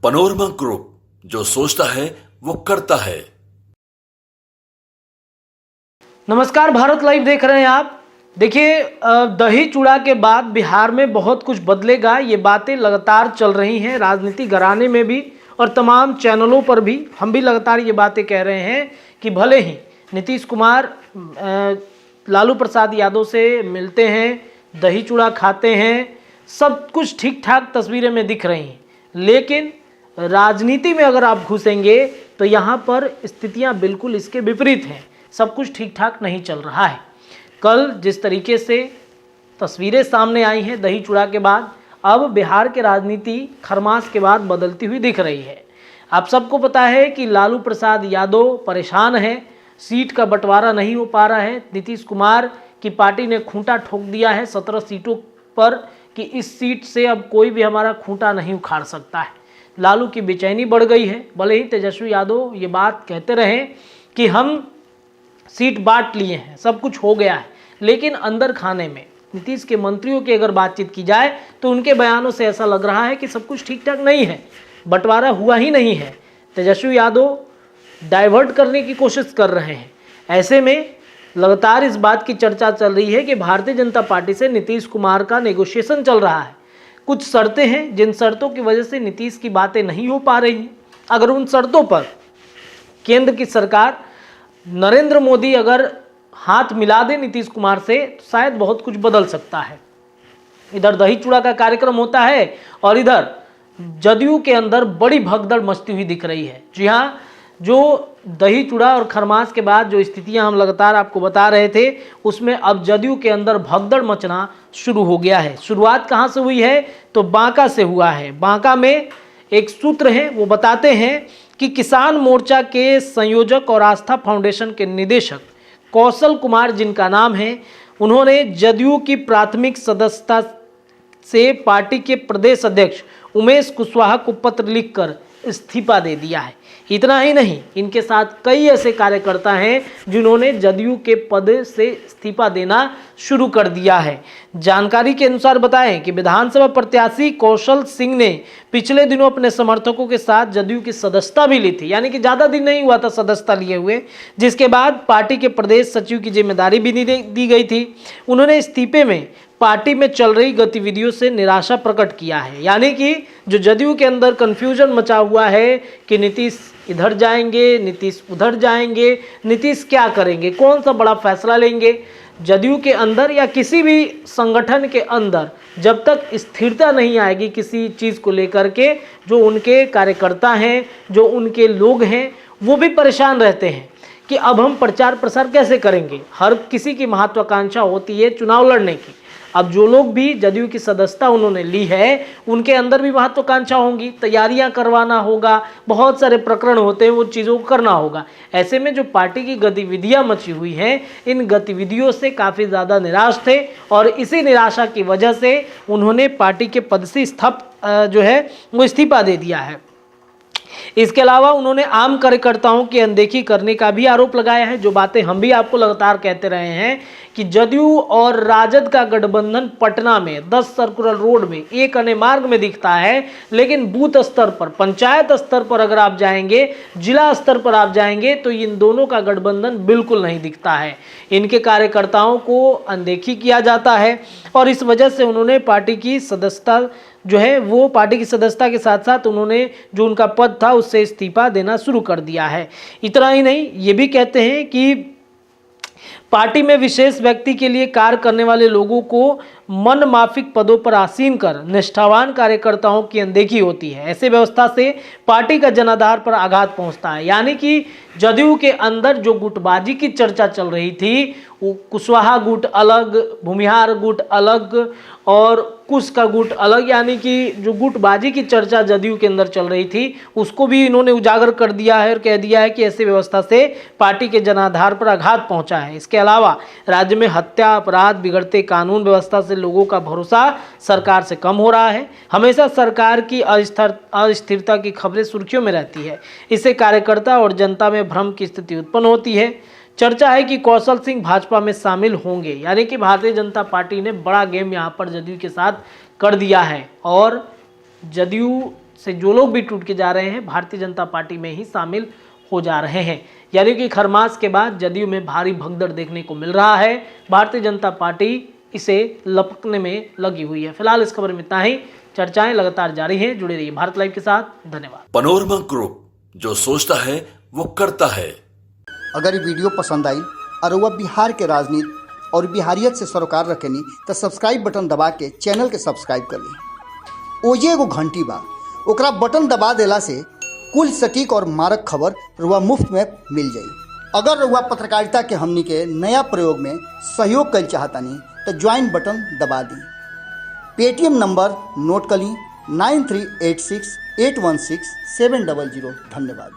Panorama group, जो सोचता है वो करता है। नमस्कार, भारत लाइव देख रहे हैं आप। देखिए, दही चूड़ा के बाद बिहार में बहुत कुछ बदलेगा, ये बातें लगातार चल रही हैं राजनीति घराने में भी और तमाम चैनलों पर भी। हम भी लगातार ये बातें कह रहे हैं कि भले ही नीतीश कुमार लालू प्रसाद यादव से मिलते हैं, दही चूड़ा खाते हैं, सब कुछ ठीक ठाक तस्वीरें में दिख रही हैं, लेकिन राजनीति में अगर आप घुसेंगे तो यहाँ पर स्थितियाँ बिल्कुल इसके विपरीत हैं। सब कुछ ठीक ठाक नहीं चल रहा है। कल जिस तरीके से तस्वीरें सामने आई हैं दही चूड़ा के बाद, अब बिहार के राजनीति खरमास के बाद बदलती हुई दिख रही है। आप सबको पता है कि लालू प्रसाद यादव परेशान है, सीट का बंटवारा नहीं हो पा रहा है। नीतीश कुमार की पार्टी ने खूंटा ठोक दिया है 17 सीटों पर कि इस सीट से अब कोई भी हमारा खूंटा नहीं उखाड़ सकता है। लालू की बेचैनी बढ़ गई है। भले ही तेजस्वी यादव ये बात कहते रहे कि हम सीट बांट लिए हैं, सब कुछ हो गया है, लेकिन अंदर खाने में नीतीश के मंत्रियों की अगर बातचीत की जाए तो उनके बयानों से ऐसा लग रहा है कि सब कुछ ठीक ठाक नहीं है, बंटवारा हुआ ही नहीं है। तेजस्वी यादव डाइवर्ट करने की कोशिश कर रहे हैं। ऐसे में लगातार इस बात की चर्चा चल रही है कि भारतीय जनता पार्टी से नीतीश कुमार का नेगोशिएशन चल रहा है। कुछ शर्तें हैं जिन शर्तों की वजह से नीतीश की बातें नहीं हो पा रही हैं। अगर उन शर्तों पर केंद्र की सरकार, नरेंद्र मोदी अगर हाथ मिला दे नीतीश कुमार से तो शायद बहुत कुछ बदल सकता है। इधर दही चूड़ा का कार्यक्रम होता है और इधर जदयू के अंदर बड़ी भगदड़ मचती हुई दिख रही है। जी हाँ, जो दही चूड़ा और खरमास के बाद जो स्थितियां हम लगातार आपको बता रहे थे, उसमें अब जदयू के अंदर भगदड़ मचना शुरू हो गया है। शुरुआत कहां से हुई है तो बांका से हुआ है। बांका में एक सूत्र है, वो बताते हैं कि किसान मोर्चा के संयोजक और आस्था फाउंडेशन के निदेशक कौशल कुमार, जिनका नाम है, उन्होंने जदयू की प्राथमिक सदस्यता से पार्टी के प्रदेश अध्यक्ष उमेश कुशवाहा को पत्र लिखकर इस्तीफा दे दिया है। इतना ही नहीं, इनके साथ कई ऐसे कार्यकर्ता हैं जिन्होंने जदयू के पद से इस्तीफा देना शुरू कर दिया है। जानकारी के अनुसार बताएं कि विधानसभा प्रत्याशी कौशल सिंह ने पिछले दिनों अपने समर्थकों के साथ जदयू की सदस्यता भी ली थी, यानी कि ज़्यादा दिन नहीं हुआ था सदस्यता लिए हुए, जिसके बाद पार्टी के प्रदेश सचिव की जिम्मेदारी भी दी गई थी। उन्होंने इस्तीफे में पार्टी में चल रही गतिविधियों से निराशा प्रकट किया है। यानी कि जो जदयू के अंदर कन्फ्यूजन मचा हुआ है कि नीतीश इधर जाएंगे, नीतीश उधर जाएंगे, नीतीश क्या करेंगे, कौन सा बड़ा फैसला लेंगे, जदयू के अंदर या किसी भी संगठन के अंदर जब तक स्थिरता नहीं आएगी किसी चीज़ को लेकर के, जो उनके कार्यकर्ता हैं, जो उनके लोग हैं, वो भी परेशान रहते हैं कि अब हम प्रचार प्रसार कैसे करेंगे। हर किसी की महत्वाकांक्षा होती है चुनाव लड़ने की। अब जो लोग भी जदयू की सदस्यता उन्होंने ली है, उनके अंदर भी महत्वाकांक्षा होंगी, तैयारियां करवाना होगा, बहुत सारे प्रकरण होते हैं, वो चीज़ों को करना होगा। ऐसे में जो पार्टी की गतिविधियां मची हुई हैं, इन गतिविधियों से काफ़ी ज़्यादा निराश थे और इसी निराशा की वजह से उन्होंने पार्टी के पद से वो इस्तीफा दे दिया है। इसके अलावा उन्होंने आम कार्यकर्ताओं की अनदेखी करने का भी आरोप लगाया है। जो बातें हम भी आपको लगातार कहते रहे हैं कि जदयू और राजद का गठबंधन पटना में 10 सर्कुलर रोड में एक अन्य मार्ग में दिखता है, लेकिन बूथ स्तर पर, पंचायत स्तर पर अगर आप जाएंगे, जिला स्तर पर आप जाएंगे तो इन दोनों का गठबंधन बिल्कुल नहीं दिखता है। इनके कार्यकर्ताओं को अनदेखी किया जाता है और इस वजह से उन्होंने पार्टी की सदस्यता वो पार्टी की सदस्यता के साथ साथ उन्होंने जो उनका पद था उससे इस्तीफा देना शुरू कर दिया है। इतना ही नहीं, ये भी कहते हैं कि पार्टी में विशेष व्यक्ति के लिए कार्य करने वाले लोगों को मन माफिक पदों पर आसीन कर निष्ठावान कार्यकर्ताओं की अनदेखी होती है। ऐसे व्यवस्था से पार्टी का जनाधार पर आघात पहुंचता है। यानी कि जदयू के अंदर जो गुटबाजी की चर्चा चल रही थी, वो कुशवाहा गुट अलग, भूमिहार गुट अलग और कुश का गुट अलग, यानी कि जो गुटबाजी की चर्चा जदयू के अंदर चल रही थी उसको भी इन्होंने उजागर कर दिया है और कह दिया है कि ऐसी व्यवस्था से पार्टी के जनाधार पर आघात पहुंचा है। इसके अलावा राज्य में हत्या, अपराध, बिगड़ते कानून व्यवस्था से लोगों का भरोसा सरकार से कम हो रहा है। हमेशा सरकार की अस्थिरता की खबरें सुर्खियों में रहती है। इससे कार्यकर्ता और जनता में भ्रम की स्थिति उत्पन्न होती है। चर्चा है कि कौशल सिंह भाजपा में शामिल होंगे, यानी कि भारतीय जनता पार्टी ने बड़ा गेम यहां पर जदयू के साथ कर दिया है और जदयू से जो लोग भी टूट के जा रहे हैं भारतीय जनता पार्टी में ही शामिल हो जा रहे हैं। यानी कि खरमास के बाद जदयू में भारी भगदड़ देखने को मिल रहा है। भारतीय जनता पार्टी इसे लपकने में लगी हुई है। फिलहाल इस खबर में इतना ही। चर्चाएं लगातार जारी हैं। जुड़े रहिए भारत लाइव के साथ। धन्यवाद। पनोरमा ग्रुप, जो सोचता है वो करता है। अगर ये वीडियो पसंद आई और वह बिहार के राजनीति और बिहारियत से सरोकार रखेनी तो सब्सक्राइब बटन दबा के चैनल के सब्सक्राइब कर ली। ओजे एगो घंटी बा, ओकरा बटन दबा देला से कुल सटीक और मारक खबर रुआ मुफ्त में मिल जाई। अगर रुआ पत्रकारिता के हमनी के नया प्रयोग में सहयोग कर चाहतानी तो ज्वाइन बटन दबा दी। पेटीएम नंबर नोट कर ली 9386816700। धन्यवाद।